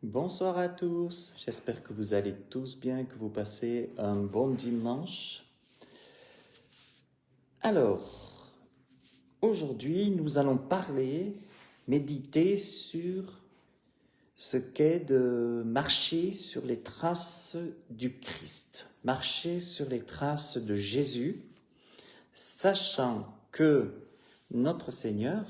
Bonsoir à tous, j'espère que vous allez tous bien, que vous passez un bon dimanche. Alors, aujourd'hui nous allons méditer sur ce qu'est de marcher sur les traces du Christ, marcher sur les traces de Jésus, sachant que notre Seigneur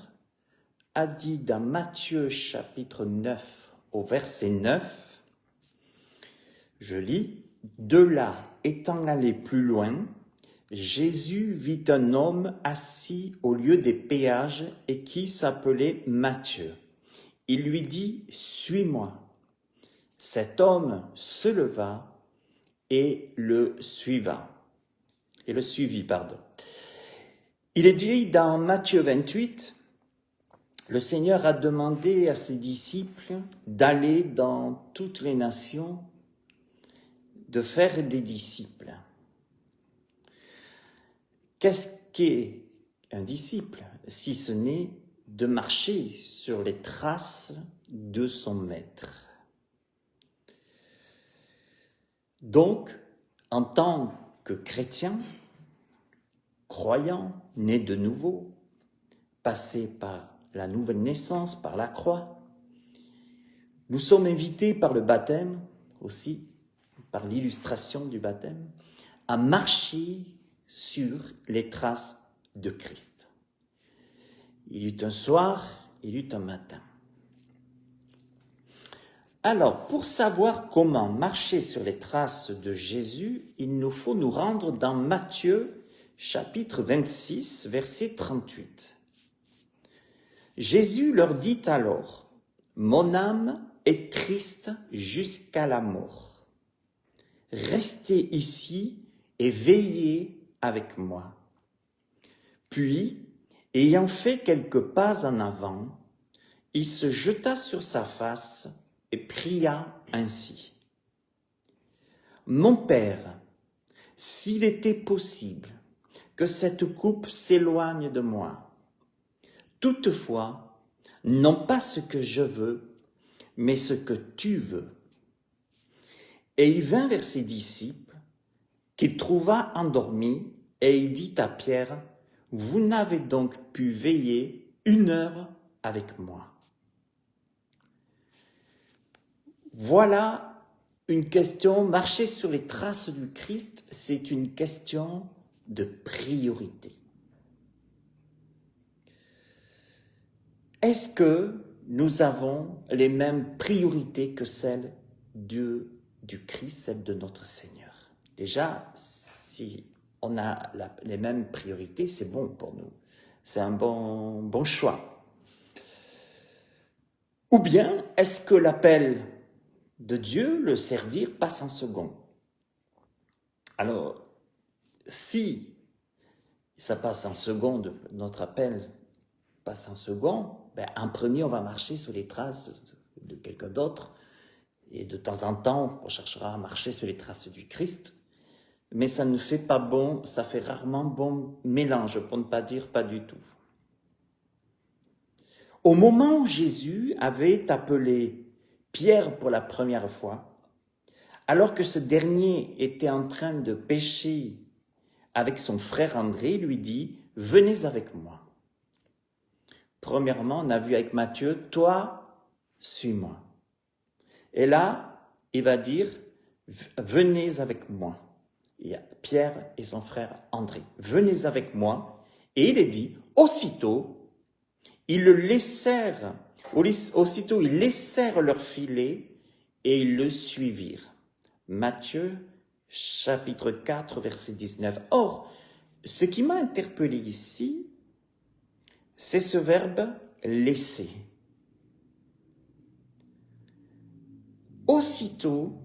a dit dans Matthieu chapitre 9 au verset 9, je lis, « De là, étant allé plus loin, Jésus vit un homme assis au lieu des péages et qui s'appelait Matthieu. Il lui dit, « Suis-moi. » Cet homme se leva et le suivit. Il est dit dans Matthieu 28, le Seigneur a demandé à ses disciples d'aller dans toutes les nations, de faire des disciples. Qu'est-ce qu'est un disciple, si ce n'est de marcher sur les traces de son maître? Donc, en tant que chrétien, croyant, né de nouveau, passé par la nouvelle naissance, par la croix, nous sommes invités par le baptême aussi, par l'illustration du baptême, à marcher sur les traces de Christ. Il y eut un soir, il y eut un matin. Alors, pour savoir comment marcher sur les traces de Jésus, il nous faut nous rendre dans Matthieu, chapitre 26, verset 38. Jésus leur dit alors, « Mon âme est triste jusqu'à la mort. Restez ici et veillez avec moi. » Puis, ayant fait quelques pas en avant, il se jeta sur sa face et pria ainsi. « Mon Père, s'il était possible que cette coupe s'éloigne de moi, toutefois, non pas ce que je veux, mais ce que tu veux. » Et il vint vers ses disciples, qu'il trouva endormis, et il dit à Pierre, « Vous n'avez donc pu veiller 1 heure avec moi. » Voilà une question, marcher sur les traces du Christ, c'est une question de priorité. Est-ce que nous avons les mêmes priorités que celles du Christ, celles de notre Seigneur? Déjà, si on a les mêmes priorités, c'est bon pour nous. C'est un bon choix. Ou bien, est-ce que l'appel de Dieu, le servir, passe en second? Alors, si ça passe en second, notre appel passe en second, en premier, on va marcher sur les traces de quelqu'un d'autre, et de temps en temps, on cherchera à marcher sur les traces du Christ, mais ça ne fait pas bon, ça fait rarement bon mélange, pour ne pas dire pas du tout. Au moment où Jésus avait appelé Pierre pour la première fois, alors que ce dernier était en train de pêcher avec son frère André, il lui dit « Venez avec moi ». Premièrement, on a vu avec Matthieu « Toi, suis-moi ». Et là, il va dire « Venez avec moi ». Il y a Pierre et son frère André. « Venez avec moi ». Et il est dit « Aussitôt, ils laissèrent leur filet et ils le suivirent. » Matthieu, chapitre 4, verset 19. Or, ce qui m'a interpellé ici, c'est ce verbe « laisser ». Aussitôt,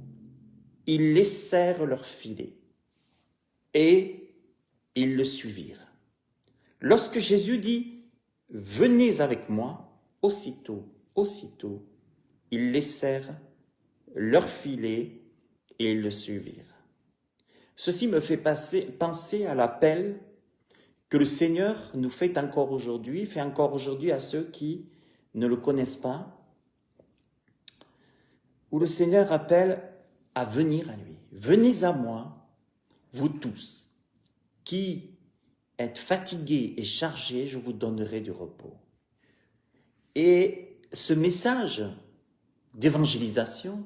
ils laissèrent leur filet et ils le suivirent. Lorsque Jésus dit « Venez avec moi », aussitôt, ils laissèrent leur filet et ils le suivirent. Ceci me fait penser à l'appel que le Seigneur nous fait encore aujourd'hui à ceux qui ne le connaissent pas. où le Seigneur appelle à venir à lui. Venez à moi, vous tous, qui êtes fatigués et chargés, je vous donnerai du repos. Et ce message d'évangélisation,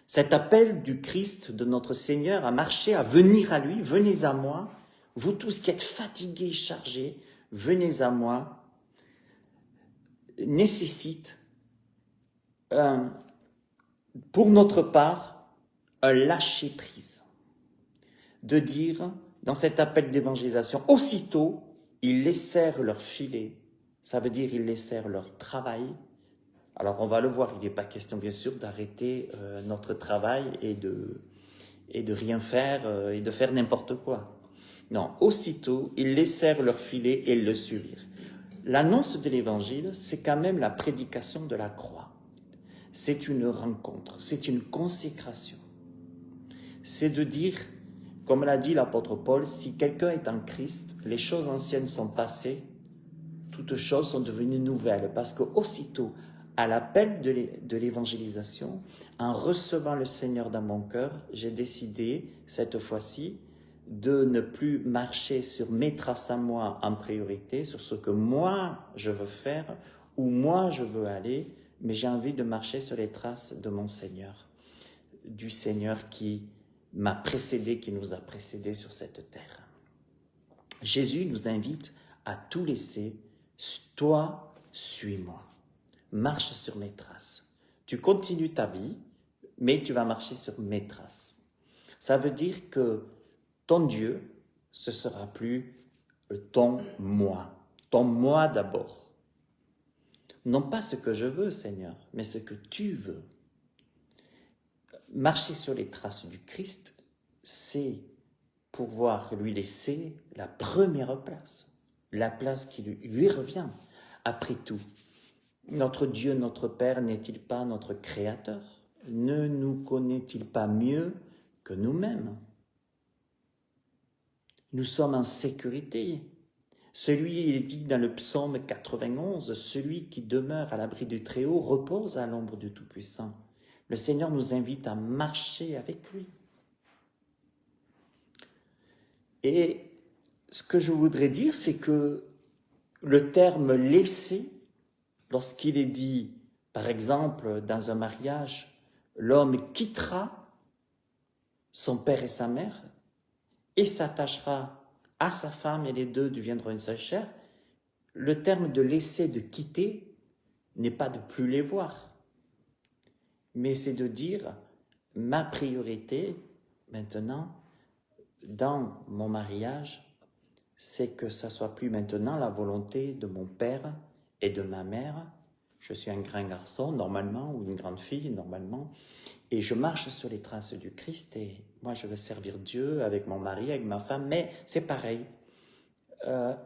cet appel du Christ, de notre Seigneur, à marcher, à venir à lui, venez à moi, vous tous qui êtes fatigués, chargés, venez à moi, nécessite, pour notre part, un lâcher-prise. De dire, dans cet appel d'évangélisation, aussitôt, ils laissèrent leur filet, ça veut dire ils laissèrent leur travail. Alors on va le voir, il n'est pas question bien sûr d'arrêter notre travail et de rien faire et de faire n'importe quoi. Non, aussitôt, ils laissèrent leur filet et le suivirent. L'annonce de l'évangile, c'est quand même la prédication de la croix. C'est une rencontre, c'est une consécration. C'est de dire, comme l'a dit l'apôtre Paul, si quelqu'un est en Christ, les choses anciennes sont passées, toutes choses sont devenues nouvelles, parce que aussitôt, à l'appel de l'évangélisation, en recevant le Seigneur dans mon cœur, j'ai décidé, cette fois-ci, de ne plus marcher sur mes traces à moi en priorité, sur ce que moi je veux faire, où moi je veux aller, mais j'ai envie de marcher sur les traces de mon Seigneur, du Seigneur qui m'a précédé, qui nous a précédés sur cette terre. Jésus nous invite à tout laisser. Toi, suis-moi. Marche sur mes traces. Tu continues ta vie, mais tu vas marcher sur mes traces. Ça veut dire que ton Dieu, ce sera plus ton moi d'abord. Non pas ce que je veux, Seigneur, mais ce que tu veux. Marcher sur les traces du Christ, c'est pouvoir lui laisser la première place, la place qui lui revient. Après tout, notre Dieu, notre Père, n'est-il pas notre Créateur? Ne nous connaît-il pas mieux que nous-mêmes? Nous sommes en sécurité. Celui, il est dit dans le psaume 91, celui qui demeure à l'abri du Très-Haut repose à l'ombre du Tout-Puissant. Le Seigneur nous invite à marcher avec lui. Et ce que je voudrais dire, c'est que le terme « laisser », lorsqu'il est dit, par exemple, dans un mariage, l'homme quittera son père et sa mère et s'attachera à sa femme et les deux deviendront une seule chair, le terme de laisser, de quitter, n'est pas de plus les voir, mais c'est de dire ma priorité maintenant dans mon mariage, c'est que ça soit plus maintenant la volonté de mon père et de ma mère. Je suis un grand garçon normalement ou une grande fille normalement et je marche sur les traces du Christ et moi je veux servir Dieu avec mon mari, avec ma femme, mais c'est pareil.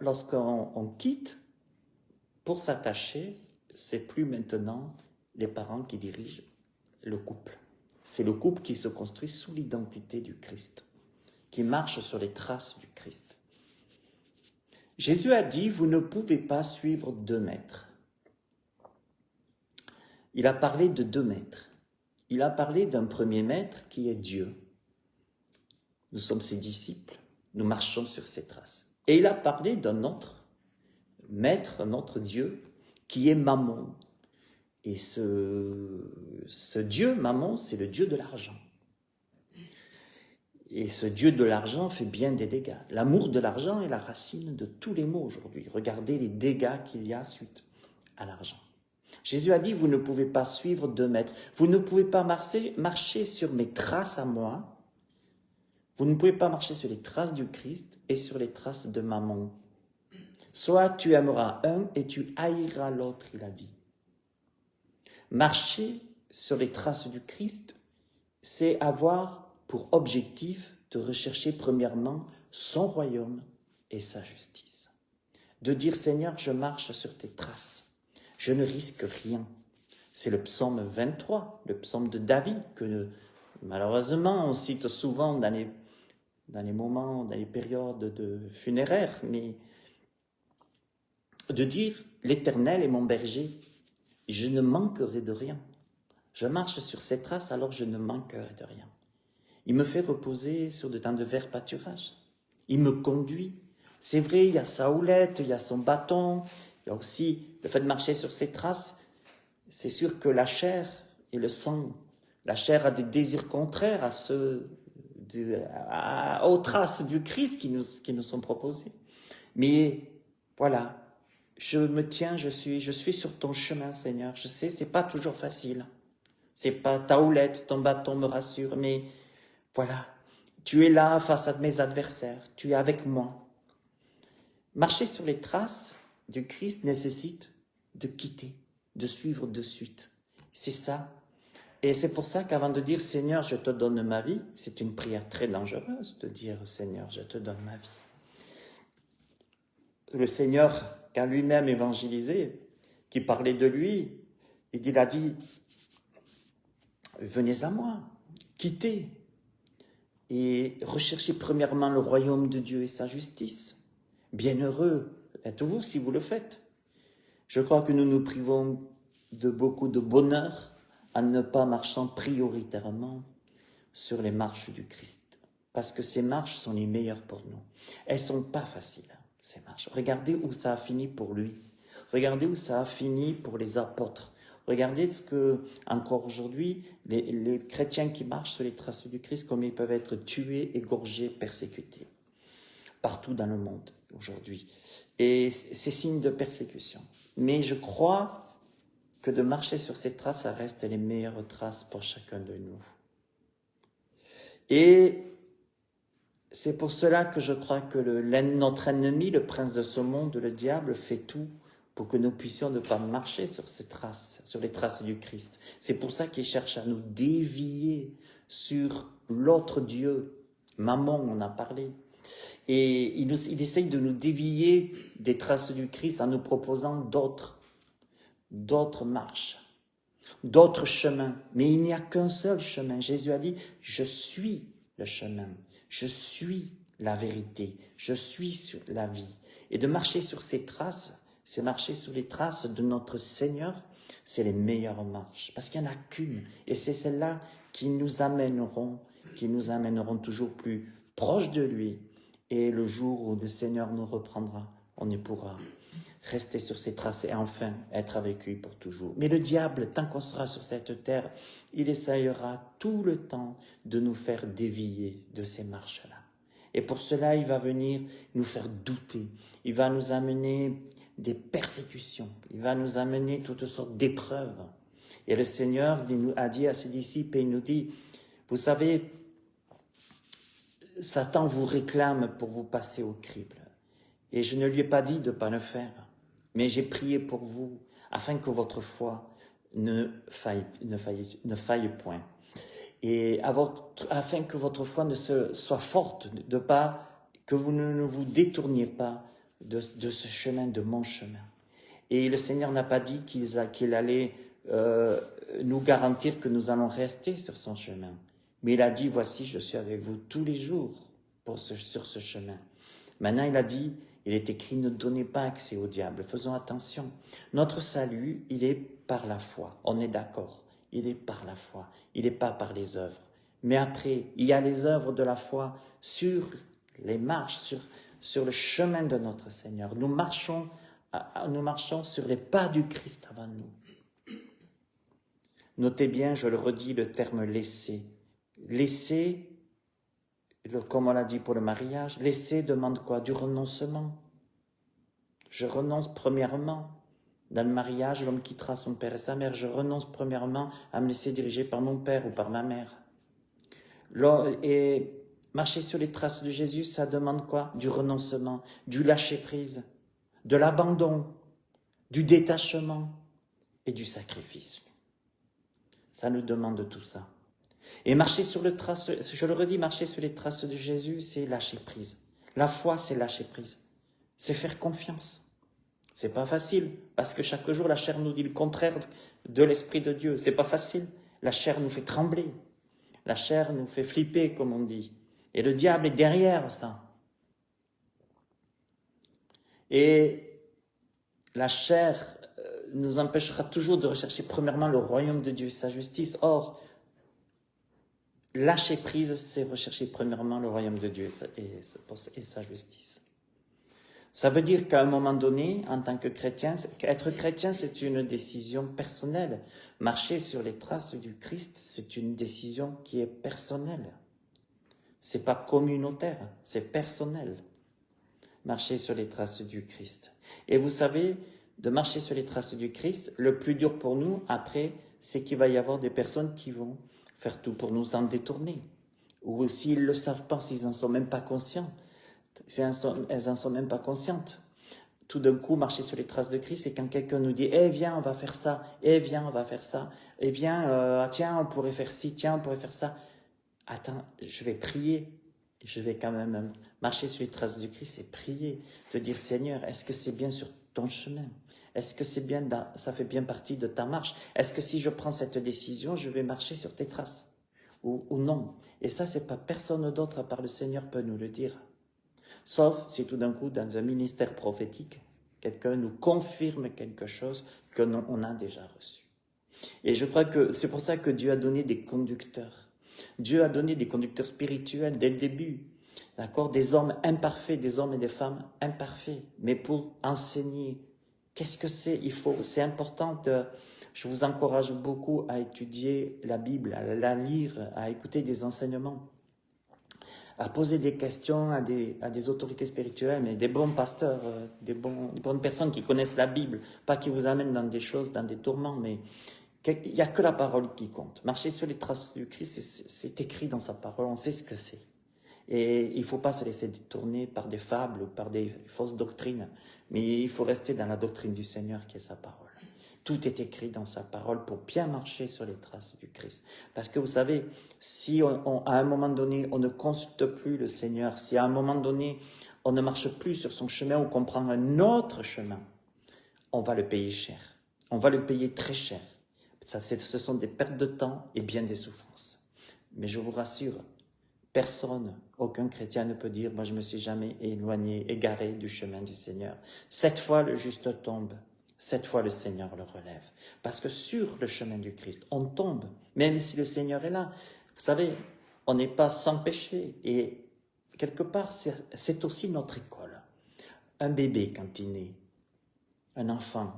Lorsqu'on quitte pour s'attacher, c'est plus maintenant les parents qui dirigent le couple. C'est le couple qui se construit sous l'identité du Christ, qui marche sur les traces du Christ. Jésus a dit, vous ne pouvez pas suivre 2 maîtres. Il a parlé de 2 maîtres. Il a parlé d'un premier maître qui est Dieu. Nous sommes ses disciples, nous marchons sur ses traces. Et il a parlé d'un autre maître, un autre Dieu, qui est Mammon. Et ce Dieu, Mammon, c'est le Dieu de l'argent. Et ce Dieu de l'argent fait bien des dégâts. L'amour de l'argent est la racine de tous les maux aujourd'hui. Regardez les dégâts qu'il y a suite à l'argent. Jésus a dit, vous ne pouvez pas suivre 2 maîtres. Vous ne pouvez pas marcher sur mes traces à moi. Vous ne pouvez pas marcher sur les traces du Christ et sur les traces de Mammon. Soit tu aimeras un et tu haïras l'autre, il a dit. Marcher sur les traces du Christ, c'est avoir pour objectif de rechercher premièrement son royaume et sa justice. De dire, Seigneur, je marche sur tes traces, je ne risque rien. C'est le psaume 23, le psaume de David, que malheureusement on cite souvent dans les moments, dans les périodes de funéraires, mais de dire, l'Éternel est mon berger, je ne manquerai de rien. Je marche sur ses traces, alors je ne manquerai de rien. Il me fait reposer sur de temps de verts pâturages. Il me conduit. C'est vrai, il y a sa houlette, il y a son bâton, il y a aussi le fait de marcher sur ses traces. C'est sûr que la chair et le sang, la chair a des désirs contraires à ceux aux traces du Christ qui nous sont proposées. Mais voilà, je me tiens, je suis sur ton chemin, Seigneur. Je sais, c'est pas toujours facile. C'est pas ta houlette, ton bâton me rassure, mais voilà, tu es là face à mes adversaires, tu es avec moi. Marcher sur les traces du Christ nécessite de quitter, de suivre de suite. C'est ça. Et c'est pour ça qu'avant de dire « Seigneur, je te donne ma vie », c'est une prière très dangereuse de dire « Seigneur, je te donne ma vie ». Le Seigneur, quand lui-même évangélisé, qui parlait de lui, il a dit « Venez à moi, quittez et recherchez premièrement le royaume de Dieu et sa justice. Bienheureux êtes-vous si vous le faites. » Je crois que nous nous privons de beaucoup de bonheur en ne pas marchant prioritairement sur les marches du Christ. Parce que ces marches sont les meilleures pour nous. Elles ne sont pas faciles, ces marches. Regardez où ça a fini pour lui. Regardez où ça a fini pour les apôtres. Regardez ce que, encore aujourd'hui, les chrétiens qui marchent sur les traces du Christ, comme ils peuvent être tués, égorgés, persécutés. Partout dans le monde, aujourd'hui. Et c'est signe de persécution. Mais je crois que de marcher sur ces traces, ça reste les meilleures traces pour chacun de nous. Et c'est pour cela que je crois que notre ennemi, le prince de ce monde, le diable, fait tout pour que nous puissions ne pas marcher sur ces traces, sur les traces du Christ. C'est pour ça qu'il cherche à nous dévier sur l'autre Dieu. Mammon, on a parlé. Et il essaye de nous dévier des traces du Christ en nous proposant d'autres marches, d'autres chemins. Mais il n'y a qu'un seul chemin. Jésus a dit, je suis le chemin, je suis la vérité, je suis sur la vie. Et de marcher sur ces traces, c'est marcher sur les traces de notre Seigneur, c'est les meilleures marches. Parce qu'il n'y en a qu'une. Et c'est celles-là qui nous amèneront toujours plus proches de lui. Et le jour où le Seigneur nous reprendra, on y pourra rester sur ses traces et enfin être avec lui pour toujours. Mais le diable, tant qu'on sera sur cette terre, il essayera tout le temps de nous faire dévier de ces marches-là. Et pour cela, il va venir nous faire douter. Il va nous amener des persécutions. Il va nous amener toutes sortes d'épreuves. Et le Seigneur a dit à ses disciples, et il nous dit, vous savez, Satan vous réclame pour vous passer au crible. Et je ne lui ai pas dit de ne pas le faire. Mais j'ai prié pour vous, afin que votre foi ne faille point. Et afin que votre foi soit forte, que vous ne vous détourniez pas de ce chemin, de mon chemin. Et le Seigneur n'a pas dit qu'il allait nous garantir que nous allons rester sur son chemin. Mais il a dit, voici, je suis avec vous tous les jours sur ce chemin. Maintenant, il a dit, il est écrit, ne donnez pas accès au diable. Faisons attention. Notre salut, il est par la foi. On est d'accord. Il est par la foi. Il n'est pas par les œuvres. Mais après, il y a les œuvres de la foi sur les marches, sur le chemin de notre Seigneur. Nous marchons sur les pas du Christ avant nous. Notez bien, je le redis, le terme laisser. Laisser, comme on l'a dit pour le mariage, laisser demande quoi? Du renoncement. Je renonce premièrement. Dans le mariage, l'homme quittera son père et sa mère. Je renonce premièrement à me laisser diriger par mon père ou par ma mère. Et marcher sur les traces de Jésus, ça demande quoi? Du renoncement, du lâcher-prise, de l'abandon, du détachement et du sacrifice. Ça nous demande tout ça. Et marcher sur les traces, je le redis, marcher sur les traces de Jésus, c'est lâcher prise. La foi, c'est lâcher prise. C'est faire confiance. C'est pas facile, parce que chaque jour, la chair nous dit le contraire de l'Esprit de Dieu. C'est pas facile. La chair nous fait trembler. La chair nous fait flipper, comme on dit. Et le diable est derrière ça. Et la chair nous empêchera toujours de rechercher premièrement le royaume de Dieu et sa justice. Or, lâcher prise, c'est rechercher premièrement le royaume de Dieu et sa justice. Ça veut dire qu'à un moment donné, en tant que chrétien, être chrétien, c'est une décision personnelle. Marcher sur les traces du Christ, c'est une décision qui est personnelle. C'est pas communautaire, c'est personnel. Marcher sur les traces du Christ. Et vous savez, de marcher sur les traces du Christ, le plus dur pour nous, après, c'est qu'il va y avoir des personnes qui vont faire tout pour nous en détourner. Ou s'ils ne le savent pas, s'ils n'en sont même pas conscients. Elles n'en sont même pas conscientes. Tout d'un coup, marcher sur les traces de Christ, c'est quand quelqu'un nous dit « Eh, viens, on va faire ça. Eh, viens, on va faire ça. Eh, viens, tiens, on pourrait faire ci. Tiens, on pourrait faire ça. » Attends, je vais prier. Je vais quand même marcher sur les traces du Christ et prier. De dire « Seigneur, est-ce que c'est bien sur ton chemin? Est-ce que c'est bien, ça fait bien partie de ta marche? Est-ce que si je prends cette décision, je vais marcher sur tes traces? Ou non? » Et ça, c'est pas personne d'autre à part le Seigneur peut nous le dire. Sauf si tout d'un coup, dans un ministère prophétique, quelqu'un nous confirme quelque chose que on a déjà reçu. Et je crois que c'est pour ça que Dieu a donné des conducteurs. Dieu a donné des conducteurs spirituels dès le début. D'accord? Des hommes imparfaits, des hommes et des femmes imparfaits. Mais pour enseigner, qu'est-ce que c'est? C'est important je vous encourage beaucoup à étudier la Bible, à la lire, à écouter des enseignements, à poser des questions à des autorités spirituelles, mais des bons pasteurs, des bonnes personnes qui connaissent la Bible, pas qui vous amènent dans des choses, dans des tourments, mais il n'y a que la parole qui compte. Marcher sur les traces du Christ, c'est écrit dans sa parole, on sait ce que c'est. Et il ne faut pas se laisser détourner par des fables ou par des fausses doctrines, mais il faut rester dans la doctrine du Seigneur qui est sa parole. Tout est écrit dans sa parole pour bien marcher sur les traces du Christ. Parce que vous savez, si à un moment donné, on ne consulte plus le Seigneur, si à un moment donné, on ne marche plus sur son chemin ou qu'on prend un autre chemin, on va le payer cher. On va le payer très cher. Ce sont des pertes de temps et bien des souffrances. Mais je vous rassure, personne, aucun chrétien ne peut dire « moi je me suis jamais éloigné, égaré du chemin du Seigneur ». 7 fois le juste tombe. 7 fois le Seigneur le relève. Parce que sur le chemin du Christ, on tombe, même si le Seigneur est là. Vous savez, on n'est pas sans péché. Et quelque part, c'est aussi notre école. Un bébé, quand il naît, un enfant,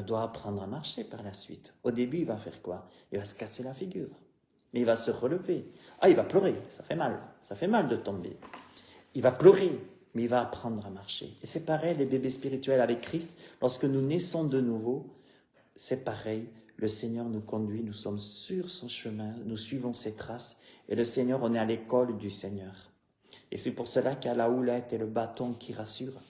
doit apprendre à marcher par la suite. Au début, il va faire quoi? Il va se casser la figure. Mais il va se relever. Ah, il va pleurer, ça fait mal. Ça fait mal de tomber. Il va pleurer, mais il va apprendre à marcher. Et c'est pareil, les bébés spirituels avec Christ, lorsque nous naissons de nouveau, c'est pareil, le Seigneur nous conduit, nous sommes sur son chemin, nous suivons ses traces, et le Seigneur, on est à l'école du Seigneur. Et c'est pour cela qu'il y a la houlette et le bâton qui rassurent.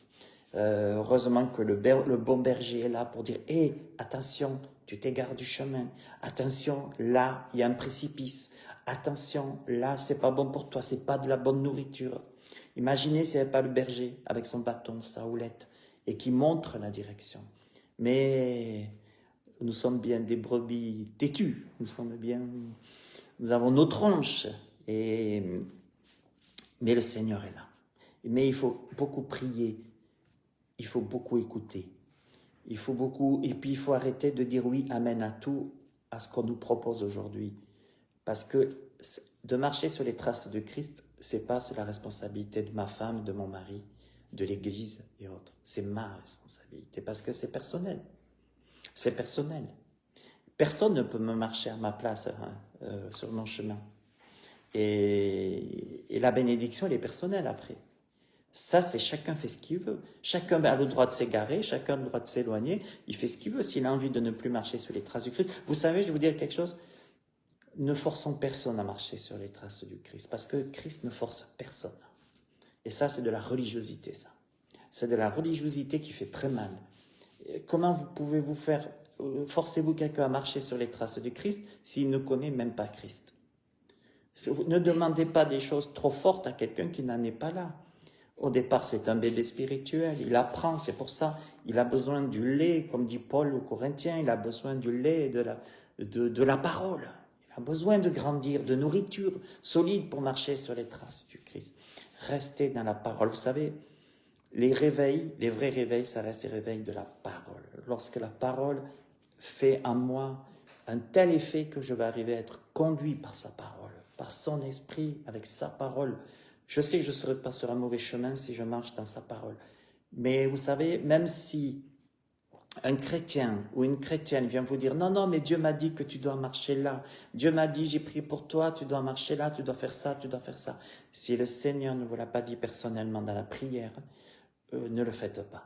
Heureusement que le bon berger est là pour dire « Hé, attention, tu t'égares du chemin. Attention, là, il y a un précipice. Attention, là, c'est pas bon pour toi, c'est pas de la bonne nourriture. » Imaginez s'il n'y avait pas le berger avec son bâton, sa houlette, et qui montre la direction. Mais nous sommes bien des brebis têtues, nous avons nos tronches, mais le Seigneur est là. Mais il faut beaucoup prier, il faut beaucoup écouter, et puis il faut arrêter de dire oui, amen à tout, à ce qu'on nous propose aujourd'hui. Parce que de marcher sur les traces de Christ, c'est la responsabilité de ma femme, de mon mari, de l'Église et autres. C'est ma responsabilité parce que c'est personnel. C'est personnel. Personne ne peut me marcher à ma place sur mon chemin. Et la bénédiction, elle est personnelle après. Ça, c'est chacun fait ce qu'il veut. Chacun a le droit de s'égarer, chacun a le droit de s'éloigner. Il fait ce qu'il veut. S'il a envie de ne plus marcher sur les traces du Christ. Vous savez, je vais vous dire quelque chose. Ne forçons personne à marcher sur les traces du Christ, parce que Christ ne force personne. Et ça, c'est de la religiosité, ça. C'est de la religiosité qui fait très mal. Comment pouvez-vous forcez-vous quelqu'un à marcher sur les traces du Christ s'il ne connaît même pas Christ? Ne demandez pas des choses trop fortes à quelqu'un qui n'en est pas là. Au départ, c'est un bébé spirituel, il apprend, c'est pour ça, il a besoin du lait, comme dit Paul aux Corinthiens, il a besoin du lait et de la parole. Il a besoin de grandir, de nourriture solide pour marcher sur les traces du Christ. Restez dans la parole. Vous savez, Les réveils, les vrais réveils, ça reste les réveils de la parole. Lorsque la parole fait en moi un tel effet que je vais arriver à être conduit par sa parole, par son esprit, avec sa parole. Je sais que je ne serai pas sur un mauvais chemin si je marche dans sa parole. Mais vous savez, même si un chrétien ou une chrétienne vient vous dire « Non, non, mais Dieu m'a dit que tu dois marcher là. Dieu m'a dit, j'ai prié pour toi, tu dois marcher là, tu dois faire ça, tu dois faire ça. » Si le Seigneur ne vous l'a pas dit personnellement dans la prière, ne le faites pas.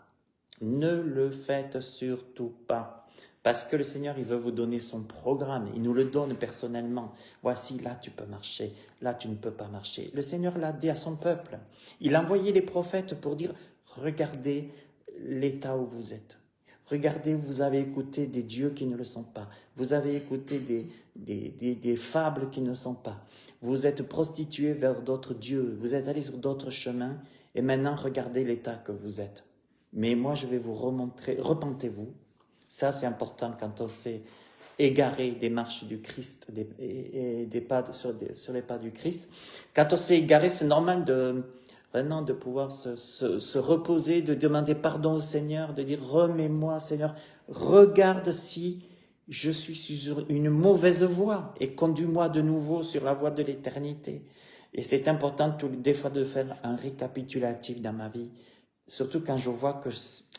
Ne le faites surtout pas. Parce que le Seigneur, il veut vous donner son programme. Il nous le donne personnellement. Voici, là, tu peux marcher. Là, tu ne peux pas marcher. Le Seigneur l'a dit à son peuple. Il a envoyé les prophètes pour dire, regardez l'état où vous êtes. Regardez, vous avez écouté des dieux qui ne le sont pas. Vous avez écouté des fables qui ne sont pas. Vous êtes prostitués vers d'autres dieux. Vous êtes allés sur d'autres chemins. Et maintenant, regardez l'état que vous êtes. Mais moi, je vais vous remontrer. Repentez-vous. Ça, c'est important quand on s'est égaré des marches du Christ, des pas sur les pas du Christ. Quand on s'est égaré, c'est normal vraiment de pouvoir se reposer, de demander pardon au Seigneur, de dire « Remets-moi, Seigneur, regarde si je suis sur une mauvaise voie et conduis-moi de nouveau sur la voie de l'éternité. » Et c'est important des fois de faire un récapitulatif dans ma vie, surtout quand je vois que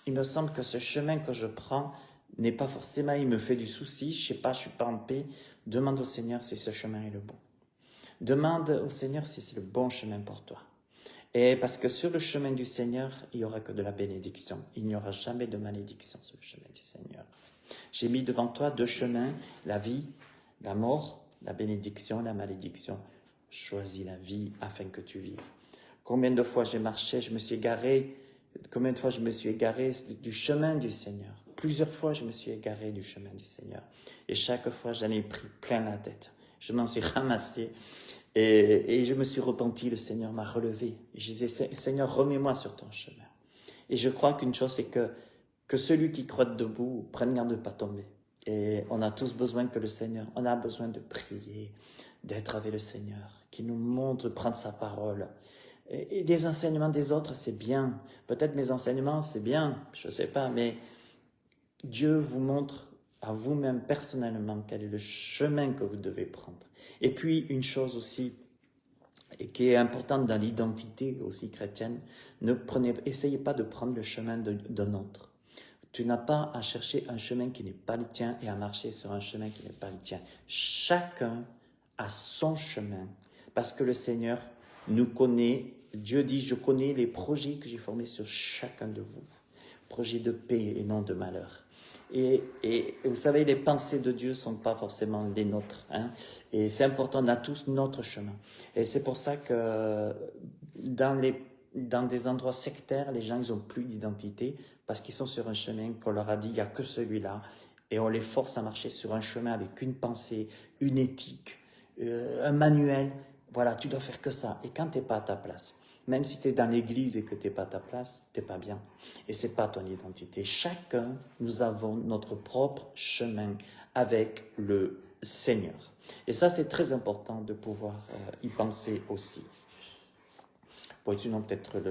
il me semble que ce chemin que je prends n'est pas forcément, il me fait du souci, je sais pas, je suis pas en paix. Demande au Seigneur si ce chemin est le bon. Demande au Seigneur si c'est le bon chemin pour toi. Et parce que sur le chemin du Seigneur, il n'y aura que de la bénédiction. Il n'y aura jamais de malédiction sur le chemin du Seigneur. J'ai mis devant toi deux chemins, la vie, la mort, la bénédiction, la malédiction. Choisis la vie afin que tu vives. Combien de fois j'ai marché, je me suis égaré, combien de fois je me suis égaré du chemin du Seigneur. Plusieurs fois, je me suis égaré du chemin du Seigneur. Et chaque fois, j'en ai pris plein la tête. Je m'en suis ramassé et je me suis repenti. Le Seigneur m'a relevé. Et je disais, Seigneur, remets-moi sur ton chemin. Et je crois qu'une chose, c'est que celui qui croit debout prenne garde de ne pas tomber. Et on a tous besoin que le Seigneur, on a besoin de prier, d'être avec le Seigneur, qui nous montre de prendre sa parole. Et des enseignements des autres, c'est bien. Peut-être mes enseignements, c'est bien, je ne sais pas, mais Dieu vous montre à vous-même personnellement quel est le chemin que vous devez prendre. Et puis, une chose aussi, et qui est importante dans l'identité aussi chrétienne, essayez pas de prendre le chemin d'un autre. Tu n'as pas à chercher un chemin qui n'est pas le tien et à marcher sur un chemin qui n'est pas le tien. Chacun a son chemin, parce que le Seigneur nous connaît. Dieu dit, je connais les projets que j'ai formés sur chacun de vous. Projets de paix et non de malheur. Et vous savez, les pensées de Dieu ne sont pas forcément les nôtres. Hein? Et c'est important, on a tous notre chemin. Et c'est pour ça que dans des endroits sectaires, les gens n'ont plus d'identité parce qu'ils sont sur un chemin qu'on leur a dit, il n'y a que celui-là. Et on les force à marcher sur un chemin avec une pensée, une éthique, un manuel. Voilà, tu dois faire que ça. Et quand tu n'es pas à ta place, même si tu es dans l'église et que tu n'es pas à ta place, tu n'es pas bien. Et ce n'est pas ton identité. Chacun, nous avons notre propre chemin avec le Seigneur. Et ça, c'est très important de pouvoir y penser aussi. Bon, sinon, peut-être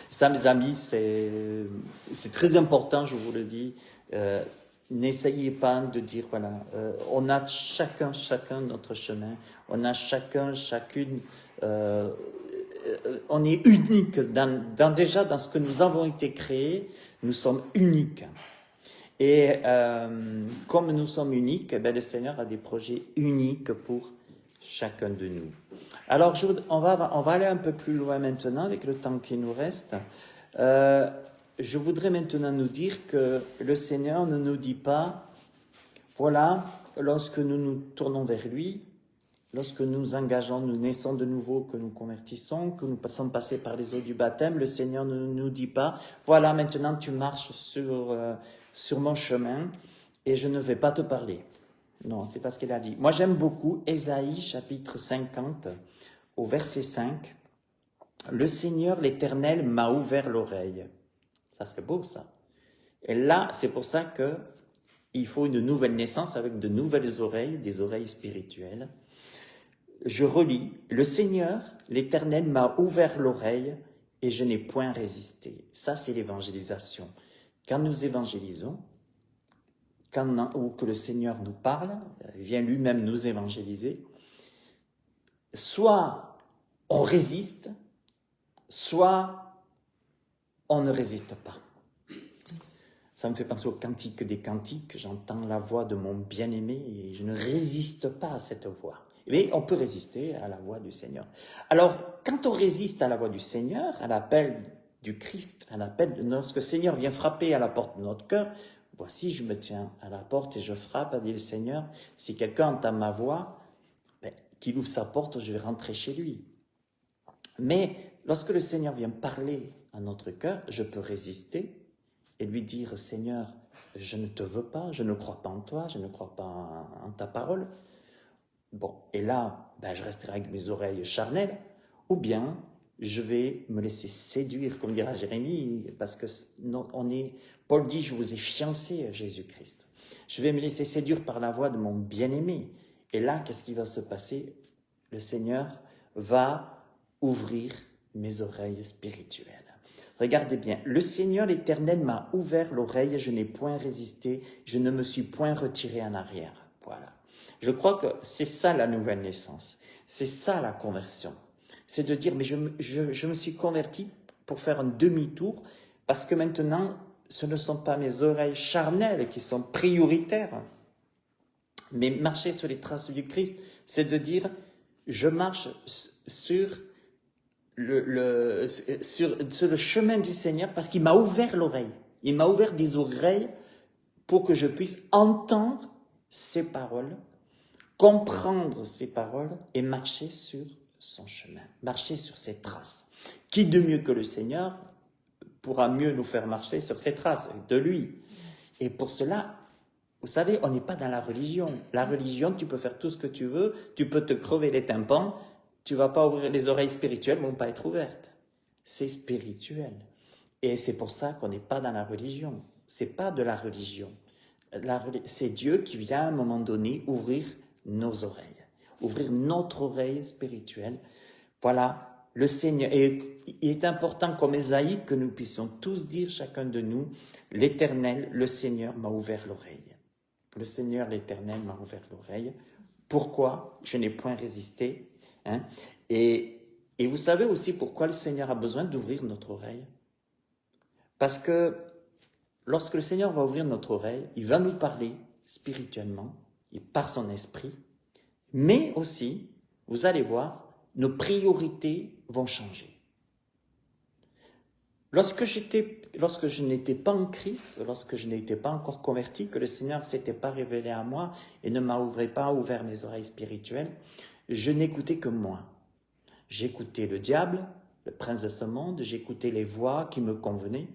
ça, mes amis, c'est très important, je vous le dis. N'essayez pas de dire, voilà, on a chacun notre chemin. On a chacune... on est unique déjà dans ce que nous avons été créés, nous sommes uniques. Et comme nous sommes uniques, eh bien, le Seigneur a des projets uniques pour chacun de nous. Alors, on va aller un peu plus loin maintenant avec le temps qui nous reste. Je voudrais maintenant nous dire que le Seigneur ne nous dit pas, voilà, lorsque nous nous tournons vers lui, lorsque nous engageons, nous naissons de nouveau, que nous convertissons, que nous sommes passés par les eaux du baptême, le Seigneur ne nous dit pas, voilà, maintenant tu marches sur mon chemin et je ne vais pas te parler. Non, c'est pas ce qu'il a dit. Moi, j'aime beaucoup Ésaïe, chapitre 50, au verset 5. Le Seigneur, l'Éternel, m'a ouvert l'oreille. Ça, c'est beau, ça. Et là, c'est pour ça qu'il faut une nouvelle naissance avec de nouvelles oreilles, des oreilles spirituelles. Je relis, le Seigneur, l'Éternel m'a ouvert l'oreille et je n'ai point résisté. Ça, c'est l'évangélisation. Quand nous évangélisons, ou que le Seigneur nous parle, il vient lui-même nous évangéliser, soit on résiste, soit on ne résiste pas. Ça me fait penser au cantique des cantiques, j'entends la voix de mon bien-aimé et je ne résiste pas à cette voix. Mais on peut résister à la voix du Seigneur. Alors, quand on résiste à la voix du Seigneur, à l'appel du Christ, à l'appel de lorsque le Seigneur vient frapper à la porte de notre cœur, voici, je me tiens à la porte et je frappe, a dit le Seigneur. Si quelqu'un entend ma voix, qu'il ouvre sa porte, je vais rentrer chez lui. Mais lorsque le Seigneur vient parler à notre cœur, je peux résister et lui dire, Seigneur, je ne te veux pas, je ne crois pas en toi, je ne crois pas en ta parole. Bon, et là, je resterai avec mes oreilles charnelles, ou bien je vais me laisser séduire, comme dira Jérémie, parce que Paul dit, je vous ai fiancé à Jésus-Christ. Je vais me laisser séduire par la voix de mon bien-aimé. Et là, qu'est-ce qui va se passer? Le Seigneur va ouvrir mes oreilles spirituelles. Regardez bien, le Seigneur l'Éternel m'a ouvert l'oreille, je n'ai point résisté, je ne me suis point retiré en arrière. Voilà. Je crois que c'est ça la nouvelle naissance, c'est ça la conversion. C'est de dire, mais je me suis converti pour faire un demi-tour, parce que maintenant, ce ne sont pas mes oreilles charnelles qui sont prioritaires, mais marcher sur les traces du Christ, c'est de dire, je marche sur le chemin du Seigneur parce qu'il m'a ouvert l'oreille. Il m'a ouvert des oreilles pour que je puisse entendre ses paroles, comprendre ses paroles et marcher sur son chemin, marcher sur ses traces. Qui de mieux que le Seigneur pourra mieux nous faire marcher sur ses traces, de lui. Et pour cela, vous savez, on n'est pas dans la religion. La religion, tu peux faire tout ce que tu veux, tu peux te crever les tympans, tu ne vas pas ouvrir les oreilles spirituelles, ne vont pas être ouvertes. C'est spirituel. Et c'est pour ça qu'on n'est pas dans la religion. C'est pas de la religion. C'est Dieu qui vient à un moment donné ouvrir nos oreilles, ouvrir notre oreille spirituelle. Voilà, le Seigneur. Et il est important comme Ésaïe que nous puissions tous dire, chacun de nous, l'Éternel, le Seigneur m'a ouvert l'oreille. Le Seigneur, l'Éternel m'a ouvert l'oreille. Pourquoi? Je n'ai point résisté. Et vous savez aussi pourquoi le Seigneur a besoin d'ouvrir notre oreille? Parce que lorsque le Seigneur va ouvrir notre oreille, il va nous parler spirituellement, et par son esprit, mais aussi, vous allez voir, nos priorités vont changer. Lorsque je n'étais pas en Christ, lorsque je n'étais pas encore converti, que le Seigneur ne s'était pas révélé à moi et ne m'ouvrait pas ouvert mes oreilles spirituelles, je n'écoutais que moi. J'écoutais le diable, le prince de ce monde, j'écoutais les voix qui me convenaient,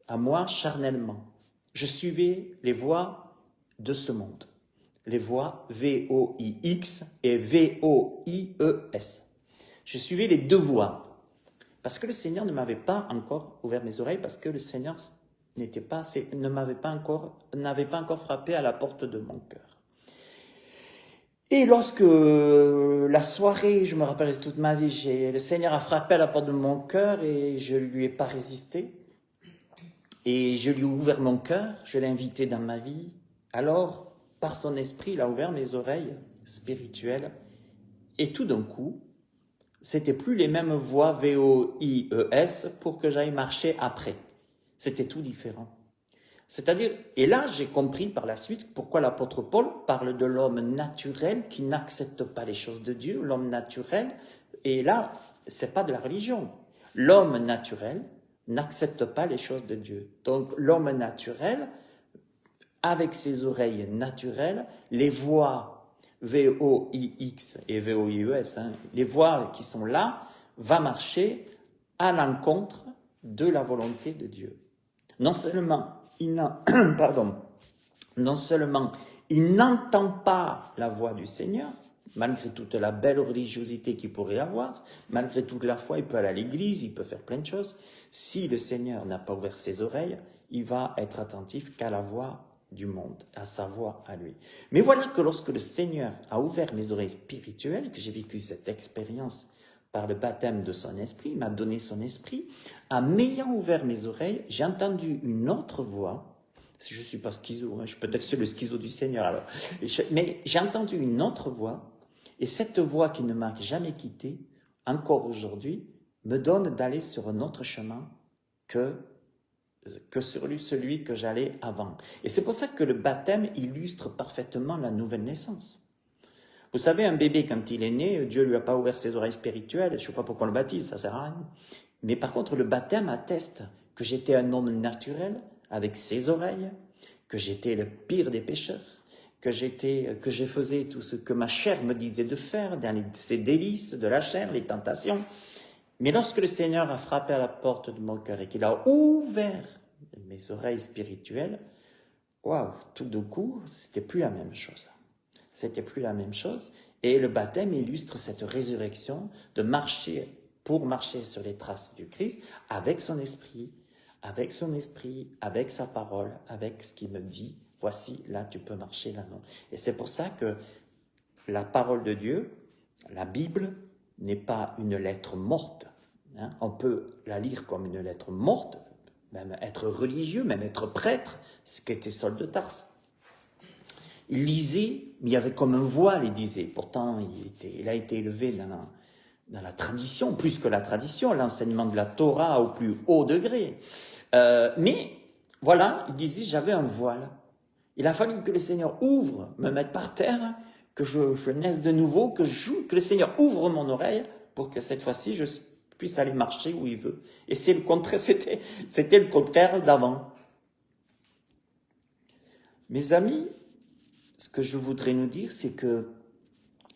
à moi charnellement. Je suivais les voix de ce monde, les voix V-O-I-X et V-O-I-E-S. Je suivais les deux voix. Parce que le Seigneur ne m'avait pas encore ouvert mes oreilles, parce que le Seigneur n'avait pas encore frappé à la porte de mon cœur. Et lorsque la soirée, je me rappelle toute ma vie, le Seigneur a frappé à la porte de mon cœur et je ne lui ai pas résisté. Et je lui ai ouvert mon cœur, je l'ai invité dans ma vie. Alors, par son esprit, il a ouvert mes oreilles spirituelles. Et tout d'un coup, c'était plus les mêmes voix V-O-I-E-S pour que j'aille marcher après. C'était tout différent. C'est-à-dire, et là j'ai compris par la suite pourquoi l'apôtre Paul parle de l'homme naturel qui n'accepte pas les choses de Dieu, l'homme naturel, et là, c'est pas de la religion. L'homme naturel n'accepte pas les choses de Dieu. Donc l'homme naturel, avec ses oreilles naturelles, les voix V-O-I-X et V-O-I-E-S, les voix qui sont là, va marcher à l'encontre de la volonté de Dieu. Non seulement il n'entend pas la voix du Seigneur, malgré toute la belle religiosité qu'il pourrait avoir, malgré toute la foi, il peut aller à l'église, il peut faire plein de choses. Si le Seigneur n'a pas ouvert ses oreilles, il va être attentif qu'à la voix du monde, à sa voix à lui. Mais voilà que lorsque le Seigneur a ouvert mes oreilles spirituelles, que j'ai vécu cette expérience par le baptême de son esprit, il m'a donné son esprit. En m'ayant ouvert mes oreilles, j'ai entendu une autre voix. Je ne suis pas schizo, je suis peut-être le schizo du Seigneur alors. Mais j'ai entendu une autre voix, et cette voix qui ne m'a jamais quitté, encore aujourd'hui, me donne d'aller sur un autre chemin que sur celui que j'allais avant. Et c'est pour ça que le baptême illustre parfaitement la nouvelle naissance. Vous savez, un bébé, quand il est né, Dieu ne lui a pas ouvert ses oreilles spirituelles. Je ne sais pas pourquoi on le baptise, ça ne sert à rien. Mais par contre, le baptême atteste que j'étais un homme naturel, avec ses oreilles, que j'étais le pire des pécheurs, que je faisais tout ce que ma chair me disait de faire, dans ces délices de la chair, les tentations. Mais lorsque le Seigneur a frappé à la porte de mon cœur et qu'il a ouvert mes oreilles spirituelles, waouh, tout d'un coup, c'était plus la même chose. C'était plus la même chose. Et le baptême illustre cette résurrection de marcher, pour marcher sur les traces du Christ, avec son esprit, avec sa parole, avec ce qu'il me dit. Voici, là tu peux marcher, là non. Et c'est pour ça que la parole de Dieu, la Bible, n'est pas une lettre morte. On peut la lire comme une lettre morte, même être religieux, même être prêtre, ce qu'était Saul de Tarse. Il lisait, mais il y avait comme un voile, il disait. Pourtant, il a été élevé dans la tradition, plus que la tradition, l'enseignement de la Torah au plus haut degré. Mais voilà, il disait, j'avais un voile. Il a fallu que le Seigneur ouvre, me mette par terre, que je naisse de nouveau, que le Seigneur ouvre mon oreille pour que cette fois-ci, je puisse aller marcher où il veut. Et c'est le contraire, c'était le contraire d'avant. Mes amis, ce que je voudrais nous dire, c'est que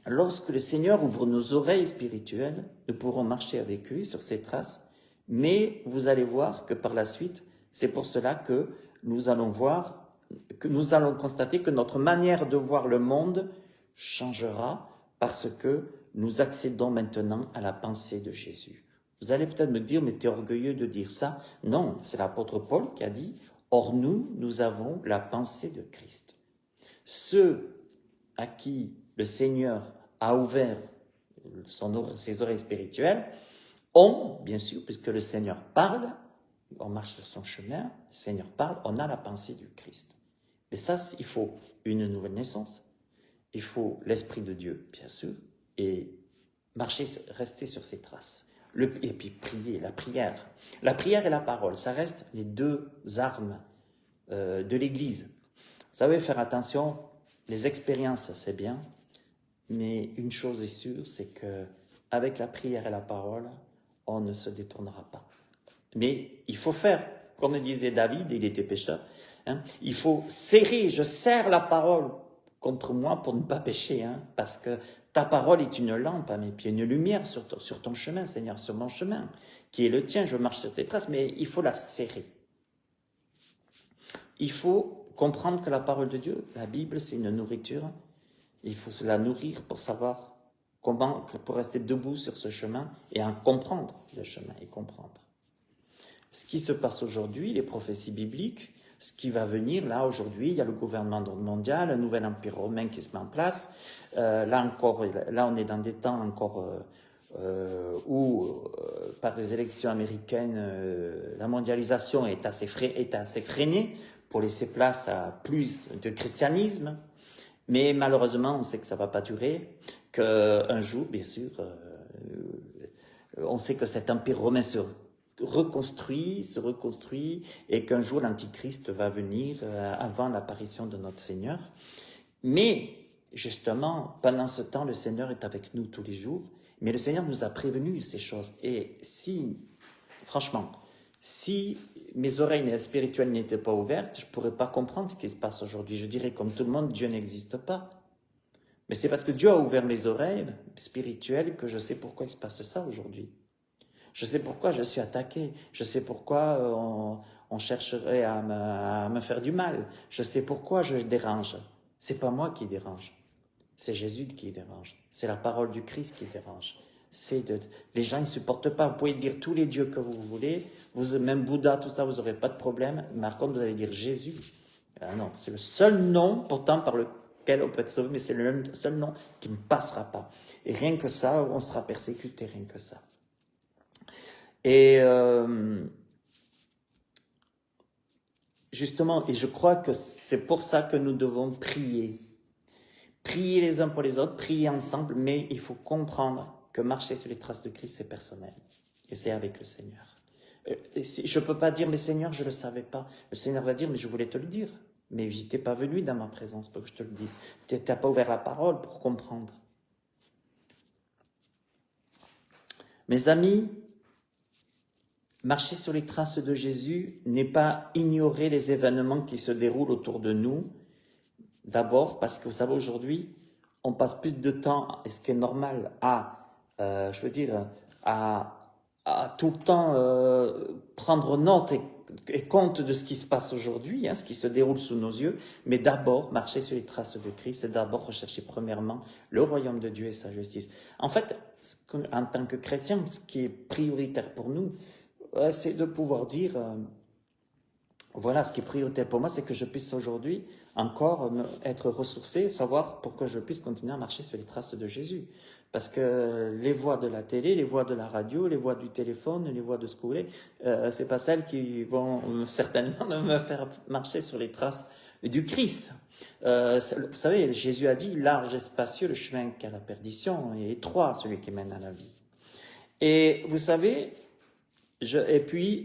lorsque le Seigneur ouvre nos oreilles spirituelles, nous pourrons marcher avec lui sur ses traces, mais vous allez voir que par la suite, c'est pour cela que nous allons constater que notre manière de voir le monde changera parce que nous accédons maintenant à la pensée de Jésus. Vous allez peut-être me dire, mais tu es orgueilleux de dire ça. Non, c'est l'apôtre Paul qui a dit, or nous avons la pensée de Christ. Ceux à qui le Seigneur a ouvert ses oreilles spirituelles ont, bien sûr, puisque le Seigneur parle, on marche sur son chemin, le Seigneur parle, on a la pensée du Christ. Mais ça, il faut une nouvelle naissance, il faut l'Esprit de Dieu, bien sûr, et marcher, rester sur ses traces. Et puis prier, la prière. La prière et la parole, ça reste les deux armes de l'Église. Vous savez, faire attention, les expériences, c'est bien, mais une chose est sûre, c'est qu'avec la prière et la parole, on ne se détournera pas. Mais il faut faire, comme disait David, il était pécheur, il faut serrer, je serre la parole contre moi pour ne pas pécher, parce que ta parole est une lampe à mes pieds, une lumière sur ton chemin, Seigneur, sur mon chemin, qui est le tien, je marche sur tes traces, mais il faut la serrer. Il faut comprendre que la parole de Dieu, la Bible, c'est une nourriture. Il faut se la nourrir pour savoir comment, pour rester debout sur ce chemin et en comprendre le chemin et comprendre. Ce qui se passe aujourd'hui, les prophéties bibliques, ce qui va venir, là, aujourd'hui, il y a le gouvernement mondial, un nouvel empire romain qui se met en place. Là, on est dans des temps encore où, par les élections américaines, la mondialisation est assez freinée pour laisser place à plus de christianisme. Mais malheureusement, on sait que ça ne va pas durer, qu'un jour, bien sûr, on sait que cet empire romain se reconstruit, et qu'un jour l'Antichrist va venir avant l'apparition de notre Seigneur. Mais, justement, pendant ce temps, le Seigneur est avec nous tous les jours, mais le Seigneur nous a prévenu ces choses. Et franchement, si mes oreilles spirituelles n'étaient pas ouvertes, je ne pourrais pas comprendre ce qui se passe aujourd'hui. Je dirais, comme tout le monde, Dieu n'existe pas. Mais c'est parce que Dieu a ouvert mes oreilles spirituelles que je sais pourquoi il se passe ça aujourd'hui. Je sais pourquoi je suis attaqué. Je sais pourquoi on chercherait à me faire du mal. Je sais pourquoi je dérange. C'est pas moi qui dérange. C'est Jésus qui dérange. C'est la parole du Christ qui dérange. Les gens ne supportent pas. Vous pouvez dire tous les dieux que vous voulez. Même Bouddha, tout ça, vous n'aurez pas de problème. Mais par contre, vous allez dire Jésus. Ah non, c'est le seul nom, pourtant, par lequel lequel on peut être sauvé, mais c'est le seul nom qui ne passera pas. Et rien que ça, on sera persécuté, rien que ça. Et justement, et je crois que c'est pour ça que nous devons prier. Prier les uns pour les autres, prier ensemble, mais il faut comprendre que marcher sur les traces de Christ, c'est personnel. Et c'est avec le Seigneur. Je ne peux pas dire, mais Seigneur, je ne le savais pas. Le Seigneur va dire, mais je voulais te le dire. Mais tu n'es pas venu dans ma présence pour que je te le dise. Tu n'as pas ouvert la parole pour comprendre. Mes amis, marcher sur les traces de Jésus n'est pas ignorer les événements qui se déroulent autour de nous. D'abord, parce que vous savez, aujourd'hui, on passe plus de temps, et ce qui est normal, à tout le temps prendre note et compte de ce qui se passe aujourd'hui, ce qui se déroule sous nos yeux, mais d'abord, marcher sur les traces de Christ, c'est d'abord rechercher premièrement le royaume de Dieu et sa justice. En fait, en tant que chrétien, ce qui est prioritaire pour nous, c'est de pouvoir dire, voilà, ce qui est prioritaire pour moi, c'est que je puisse aujourd'hui encore être ressourcé, savoir pour que je puisse continuer à marcher sur les traces de Jésus. Parce que les voix de la télé, les voix de la radio, les voix du téléphone, les voix de ce que vous voulez, c'est pas celles qui vont certainement me faire marcher sur les traces du Christ. Vous savez, Jésus a dit, large et spacieux le chemin qu'à la perdition, et étroit celui qui mène à la vie. Et vous savez, il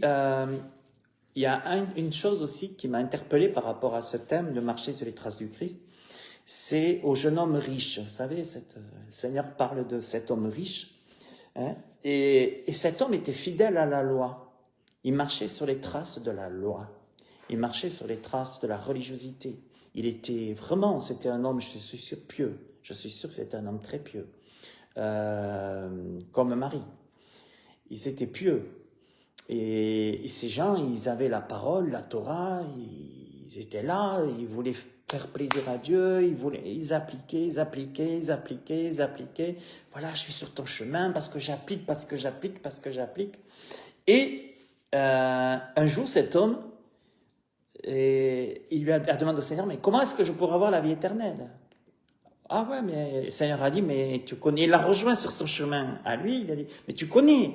y a une chose aussi qui m'a interpellé par rapport à ce thème de marcher sur les traces du Christ, c'est au jeune homme riche. Vous savez, le Seigneur parle de cet homme riche, et cet homme était fidèle à la loi. Il marchait sur les traces de la loi. Il marchait sur les traces de la religiosité. C'était un homme, je suis sûr, pieux. Je suis sûr que c'était un homme très pieux, comme Marie. Ils étaient pieux. Et ces gens, ils avaient la parole, la Torah, ils étaient là, ils voulaient faire plaisir à Dieu, ils appliquaient. Voilà, je suis sur ton chemin parce que j'applique. Et un jour, cet homme, il lui a demandé au Seigneur, mais comment est-ce que je pourrais avoir la vie éternelle? Ah ouais, mais le Seigneur a dit, mais tu connais, il l'a rejoint sur son chemin à lui, il a dit, mais tu connais,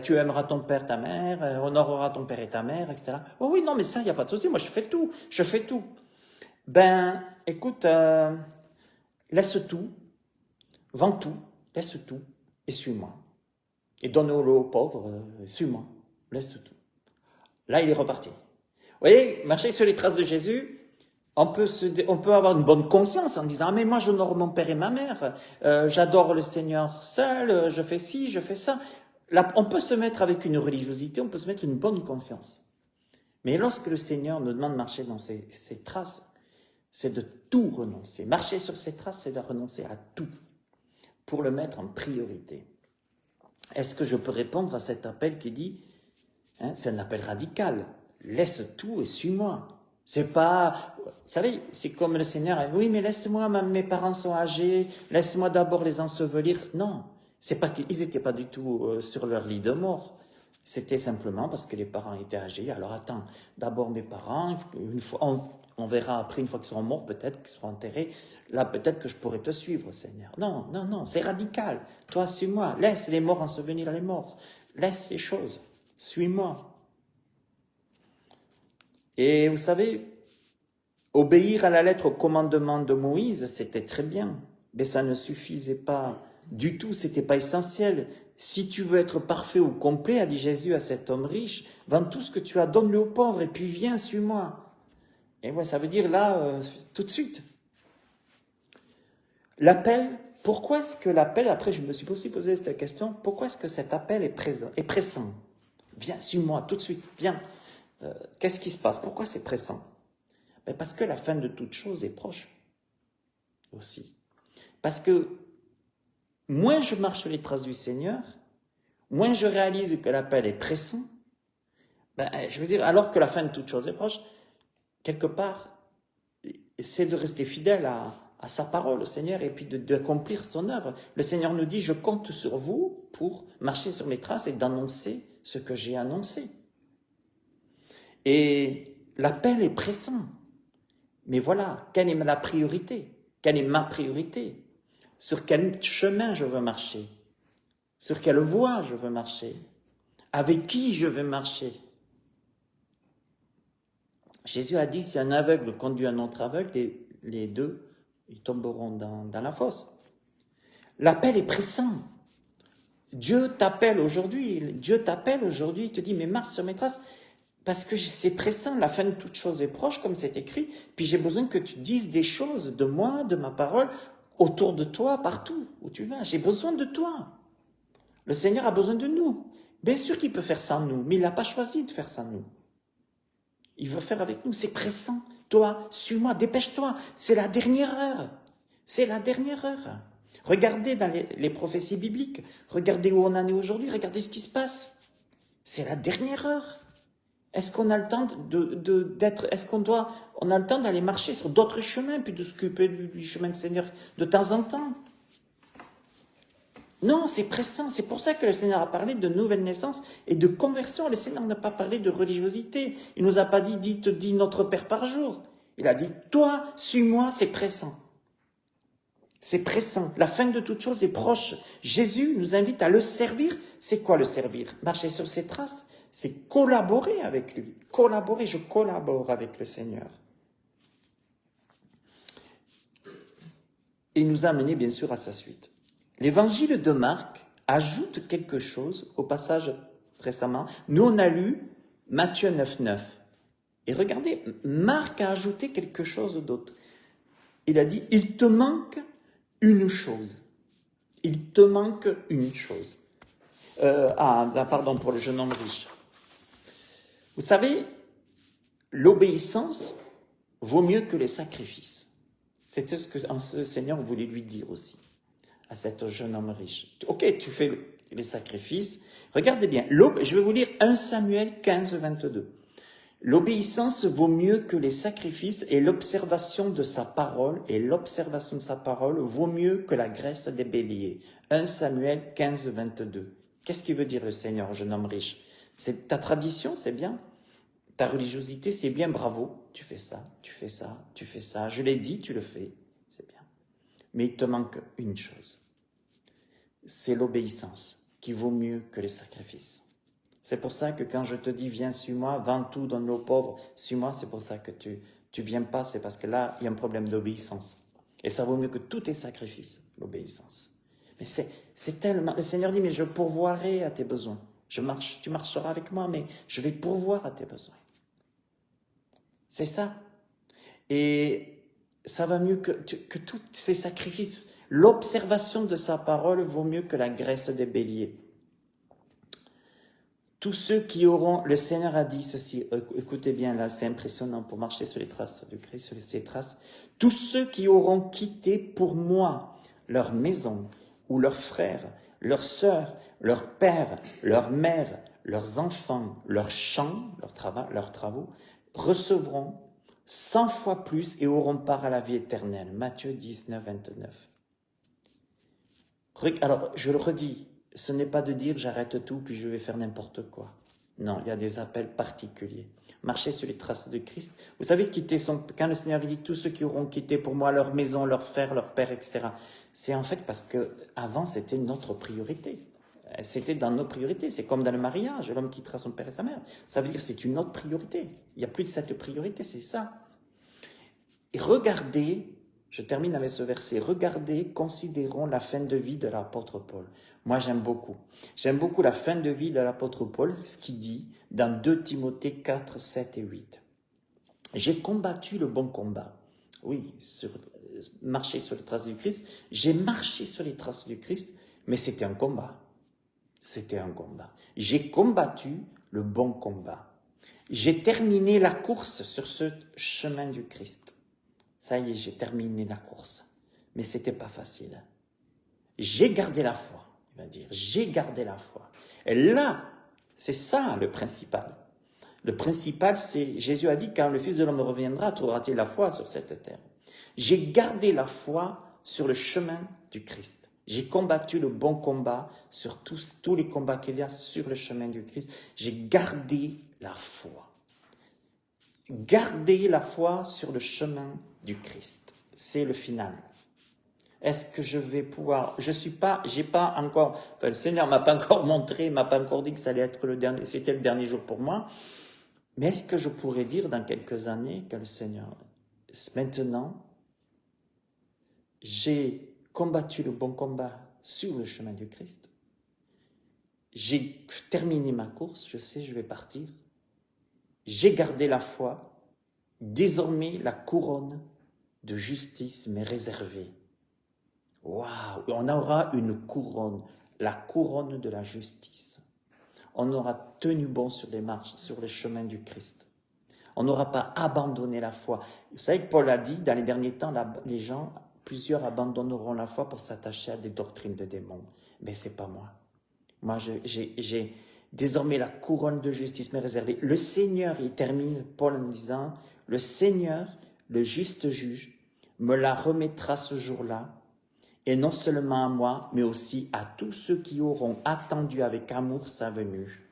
tu aimeras ton père, ta mère, honoreras ton père et ta mère, etc. Oh oui, non, mais ça, il n'y a pas de souci, moi je fais tout. Écoute, laisse tout, vends tout, laisse tout, et suis-moi. Et donne-le aux pauvres, suis-moi, laisse tout. Là, il est reparti. Vous voyez, marcher sur les traces de Jésus, on peut avoir une bonne conscience en disant « Ah mais moi j'honore mon père et ma mère, j'adore le Seigneur seul, je fais ci, je fais ça ». Là, on peut se mettre avec une religiosité, on peut se mettre une bonne conscience. Mais lorsque le Seigneur nous demande de marcher dans ces traces, c'est de tout renoncer. Marcher sur ces traces, c'est de renoncer à tout pour le mettre en priorité. Est-ce que je peux répondre à cet appel qui dit, c'est un appel radical, laisse tout et suis-moi. C'est pas, vous savez, c'est comme le Seigneur, oui, mais laisse-moi, mes parents sont âgés, laisse-moi d'abord les ensevelir. Non, c'est pas qu'ils n'étaient pas du tout sur leur lit de mort. C'était simplement parce que les parents étaient âgés. Alors attends, d'abord mes parents, une fois, on verra après, une fois qu'ils seront morts, peut-être qu'ils seront enterrés, là peut-être que je pourrai te suivre, Seigneur. Non, c'est radical. Toi, suis-moi, laisse les morts ensevelir les morts. Laisse les choses, suis-moi. Et vous savez, obéir à la lettre au commandement de Moïse, c'était très bien, mais ça ne suffisait pas du tout, c'était pas essentiel. Si tu veux être parfait ou complet, a dit Jésus à cet homme riche, vends tout ce que tu as, donne-le aux pauvres et puis viens, suis-moi. Et ouais, ça veut dire là, tout de suite. L'appel, pourquoi est-ce que l'appel, après je me suis aussi posé cette question, pourquoi est-ce que cet appel est pressant? Viens, suis-moi, tout de suite, viens. Qu'est-ce qui se passe? Pourquoi c'est pressant? Parce que la fin de toute chose est proche aussi. Parce que moins je marche sur les traces du Seigneur, moins je réalise que l'appel est pressant, je veux dire, alors que la fin de toute chose est proche, quelque part, c'est de rester fidèle à sa parole, au Seigneur, et puis d'accomplir son œuvre. Le Seigneur nous dit, je compte sur vous pour marcher sur mes traces et d'annoncer ce que j'ai annoncé. Et l'appel est pressant. Mais voilà, quelle est la priorité? Quelle est ma priorité? Sur quel chemin je veux marcher? Sur quelle voie je veux marcher? Avec qui je veux marcher? Jésus a dit, si un aveugle conduit un autre aveugle, les deux, ils tomberont dans la fosse. L'appel est pressant. Dieu t'appelle aujourd'hui, il te dit, mais marche sur mes traces, parce que c'est pressant, la fin de toute chose est proche, comme c'est écrit, puis j'ai besoin que tu dises des choses de moi, de ma parole, autour de toi, partout où tu vas. J'ai besoin de toi. Le Seigneur a besoin de nous. Bien sûr qu'il peut faire sans nous, mais il n'a pas choisi de faire sans nous. Il veut faire avec nous, c'est pressant. Toi, suis-moi, dépêche-toi, c'est la dernière heure. C'est la dernière heure. Regardez dans les prophéties bibliques, regardez où on en est aujourd'hui, regardez ce qui se passe. C'est la dernière heure. Est-ce qu'on a le temps on a le temps d'aller marcher sur d'autres chemins, puis de s'occuper du chemin du Seigneur de temps en temps? Non, c'est pressant. C'est pour ça que le Seigneur a parlé de nouvelle naissance et de conversion. Le Seigneur n'a pas parlé de religiosité. Il nous a pas dit, dis notre Père par jour. Il a dit, toi, suis-moi, c'est pressant. C'est pressant. La fin de toute chose est proche. Jésus nous invite à le servir. C'est quoi le servir? Marcher sur ses traces. C'est collaborer avec lui. Collaborer, je collabore avec le Seigneur. Et il nous a amené bien sûr à sa suite. L'évangile de Marc ajoute quelque chose au passage récemment. Nous, on a lu Matthieu 9,9. Et regardez, Marc a ajouté quelque chose d'autre. Il a dit, il te manque une chose. Il te manque une chose. Pardon, pour le jeune homme riche. Vous savez, l'obéissance vaut mieux que les sacrifices. C'était ce que le Seigneur voulait lui dire aussi, à cet jeune homme riche. Ok, tu fais les sacrifices. Regardez bien, je vais vous lire 1 Samuel 15, 22. L'obéissance vaut mieux que les sacrifices et l'observation de sa parole, vaut mieux que la graisse des béliers. 1 Samuel 15, 22. Qu'est-ce qu'il veut dire le Seigneur, jeune homme riche? C'est ta tradition, c'est bien. Ta religiosité, c'est bien, bravo. Tu fais ça, tu fais ça, tu fais ça. Je l'ai dit, tu le fais. C'est bien. Mais il te manque une chose. C'est l'obéissance qui vaut mieux que les sacrifices. C'est pour ça que quand je te dis, viens, suis-moi, vends tout, donne-le aux pauvres, suis-moi, c'est pour ça que tu viens pas, c'est parce que là, il y a un problème d'obéissance. Et ça vaut mieux que tous tes sacrifices, l'obéissance. Mais c'est tellement... Le Seigneur dit, mais je pourvoirai à tes besoins. Tu marcheras avec moi, mais je vais pourvoir à tes besoins. C'est ça. Et ça va mieux que tous ces sacrifices. L'observation de sa parole vaut mieux que la graisse des béliers. Tous ceux qui auront, le Seigneur a dit ceci, écoutez bien là, c'est impressionnant pour marcher sur les traces de Christ, sur ses traces. Tous ceux qui auront quitté pour moi leur maison, ou leurs frères, leurs sœurs, leurs pères, leurs mères, leurs enfants, leurs champs, leurs travaux, recevront 100 fois plus et auront part à la vie éternelle. Matthieu 19, 29. Alors, je le redis, ce n'est pas de dire j'arrête tout puis je vais faire n'importe quoi. Non, il y a des appels particuliers. Marcher sur les traces de Christ. Vous savez, quand le Seigneur dit tous ceux qui auront quitté pour moi leur maison, leurs frères, leurs pères, etc. C'est en fait parce que avant c'était notre priorité. C'était dans nos priorités. C'est comme dans le mariage, l'homme quittera son père et sa mère. Ça veut dire que c'est une autre priorité. Il n'y a plus de cette priorité, c'est ça. Et regardez, je termine avec ce verset, regardez, considérons la fin de vie de l'apôtre Paul. Moi, j'aime beaucoup. J'aime beaucoup la fin de vie de l'apôtre Paul, ce qu'il dit dans 2 Timothée 4, 7 et 8. J'ai combattu le bon combat. Oui, marcher sur les traces du Christ. J'ai marché sur les traces du Christ, mais c'était un combat. C'était un combat. J'ai combattu le bon combat. J'ai terminé la course sur ce chemin du Christ. Ça y est, j'ai terminé la course. Mais c'était pas facile. J'ai gardé la foi, il va dire. J'ai gardé la foi. Et là, c'est ça le principal. Le principal, c'est, Jésus a dit, quand le Fils de l'homme reviendra, trouvera-t-il la foi sur cette terre? J'ai gardé la foi sur le chemin du Christ. J'ai combattu le bon combat sur tous les combats qu'il y a sur le chemin du Christ. J'ai gardé la foi. garder la foi sur le chemin du Christ. C'est le final. Est-ce que je vais pouvoir, j'ai pas encore, enfin, le Seigneur m'a pas encore montré, m'a pas encore dit que ça allait être c'était le dernier jour pour moi. Mais est-ce que je pourrais dire dans quelques années que le Seigneur, maintenant, j'ai combattu le bon combat sur le chemin du Christ. J'ai terminé ma course, je sais, je vais partir. J'ai gardé la foi. Désormais, la couronne de justice m'est réservée. Waouh! On aura une couronne, la couronne de la justice. On aura tenu bon sur les marches, sur les chemins du Christ. On n'aura pas abandonné la foi. Vous savez que Paul a dit, dans les derniers temps, les gens, plusieurs abandonneront la foi pour s'attacher à des doctrines de démons. Mais c'est pas moi. Moi, j'ai désormais la couronne de justice m'est réservée. Le Seigneur, il termine Paul en disant, le Seigneur, le juste juge, me la remettra ce jour-là, et non seulement à moi, mais aussi à tous ceux qui auront attendu avec amour sa venue.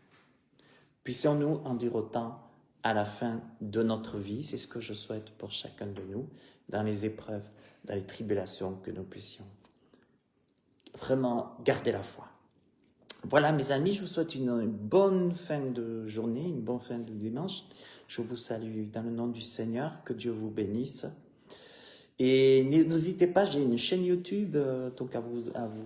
Puissions-nous en dire autant à la fin de notre vie, c'est ce que je souhaite pour chacun de nous, dans les épreuves, dans les tribulations, que nous puissions vraiment garder la foi. Voilà mes amis, je vous souhaite une bonne fin de journée, une bonne fin de dimanche. Je vous salue dans le nom du Seigneur, que Dieu vous bénisse. Et n'hésitez pas, j'ai une chaîne YouTube, donc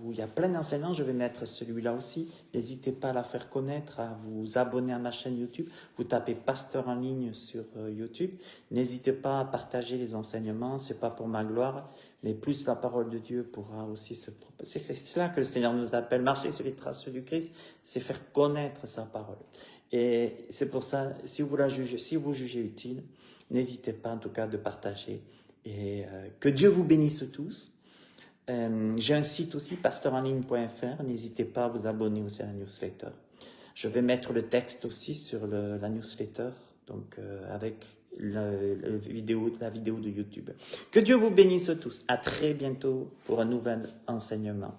il y a plein d'enseignants, je vais mettre celui-là aussi. N'hésitez pas à la faire connaître, à vous abonner à ma chaîne YouTube. Vous tapez Pasteur en ligne sur YouTube. N'hésitez pas à partager les enseignements, c'est pas pour ma gloire, mais plus la parole de Dieu pourra aussi se propager. C'est cela que le Seigneur nous appelle, marcher sur les traces du Christ, c'est faire connaître sa parole. Et c'est pour ça, si vous jugez utile, n'hésitez pas en tout cas de partager. Et que Dieu vous bénisse tous. J'ai un site aussi, pasteurenligne.fr. N'hésitez pas à vous abonner aussi à la newsletter. Je vais mettre le texte aussi sur la newsletter, donc avec la vidéo de YouTube. Que Dieu vous bénisse tous. À très bientôt pour un nouvel enseignement.